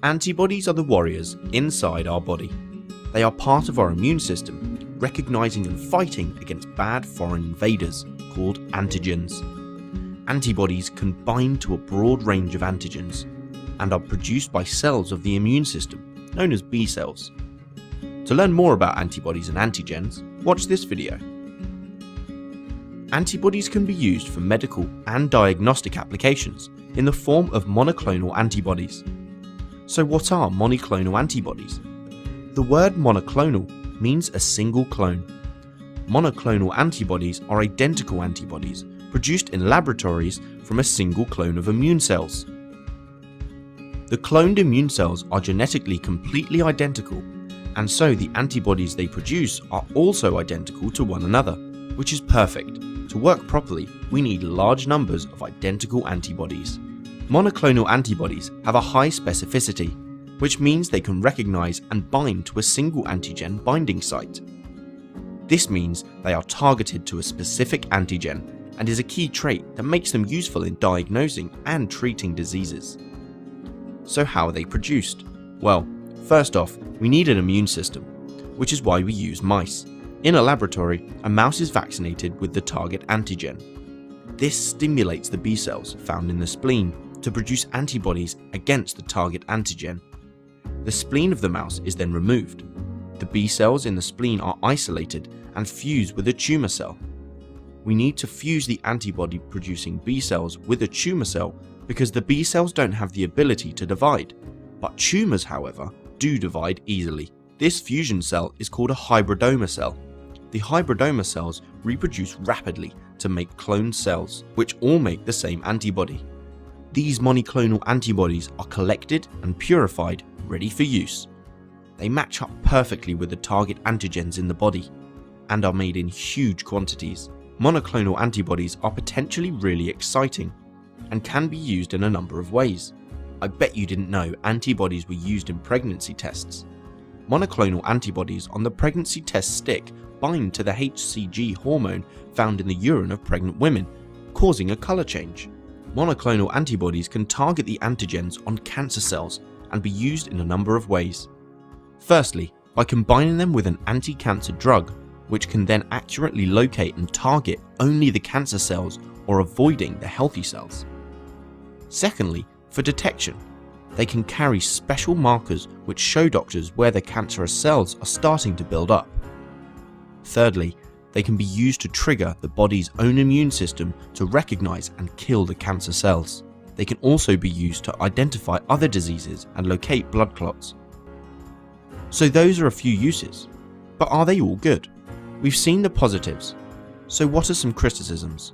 Antibodies are the warriors inside our body. They are part of our immune system, recognizing and fighting against bad foreign invaders called antigens. Antibodies can bind to a broad range of antigens and are produced by cells of the immune system, known as B cells. To learn more about antibodies and antigens, watch this video. Antibodies can be used for medical and diagnostic applications in the form of monoclonal antibodies. So what are monoclonal antibodies? The word monoclonal means a single clone. Monoclonal antibodies are identical antibodies produced in laboratories from a single clone of immune cells. The cloned immune cells are genetically completely identical, and so the antibodies they produce are also identical to one another, which is perfect. To work properly, we need large numbers of identical antibodies. Monoclonal antibodies have a high specificity, which means they can recognize and bind to a single antigen binding site. This means they are targeted to a specific antigen and is a key trait that makes them useful in diagnosing and treating diseases. So how are they produced? Well, first off, we need an immune system, which is why we use mice. In a laboratory, a mouse is vaccinated with the target antigen. This stimulates the B cells found in the spleen to produce antibodies against the target antigen. The spleen of the mouse is then removed. The B cells in the spleen are isolated and fused with a tumour cell. We need to fuse the antibody producing B cells with a tumour cell because the B cells don't have the ability to divide, but tumours, however, do divide easily. This fusion cell is called a hybridoma cell. The hybridoma cells reproduce rapidly to make cloned cells, which all make the same antibody. These monoclonal antibodies are collected and purified, ready for use. They match up perfectly with the target antigens in the body and are made in huge quantities. Monoclonal antibodies are potentially really exciting and can be used in a number of ways. I bet you didn't know antibodies were used in pregnancy tests. Monoclonal antibodies on the pregnancy test stick bind to the HCG hormone found in the urine of pregnant women, causing a colour change. Monoclonal antibodies can target the antigens on cancer cells and be used in a number of ways. Firstly, by combining them with an anti-cancer drug, which can then accurately locate and target only the cancer cells or avoiding the healthy cells. Secondly, for detection, they can carry special markers which show doctors where the cancerous cells are starting to build up. Thirdly, they can be used to trigger the body's own immune system to recognize and kill the cancer cells. They can also be used to identify other diseases and locate blood clots. So those are a few uses, but are they all good? We've seen the positives, so what are some criticisms?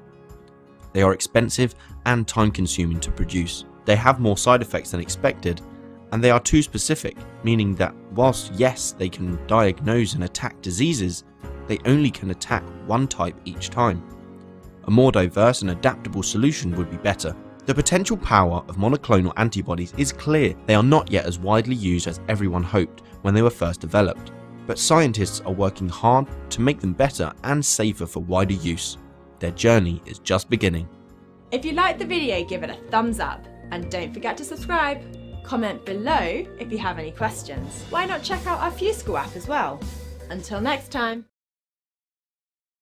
They are expensive and time-consuming to produce. They have more side effects than expected, and they are too specific, meaning that whilst yes, they can diagnose and attack diseases, they only can attack one type each time. A more diverse and adaptable solution would be better. The potential power of monoclonal antibodies is clear. They are not yet as widely used as everyone hoped when they were first developed, but scientists are working hard to make them better and safer for wider use. Their journey is just beginning. If you liked the video, give it a thumbs up and don't forget to subscribe. Comment below if you have any questions. Why not check out our AddyESchool app as well? Until next time.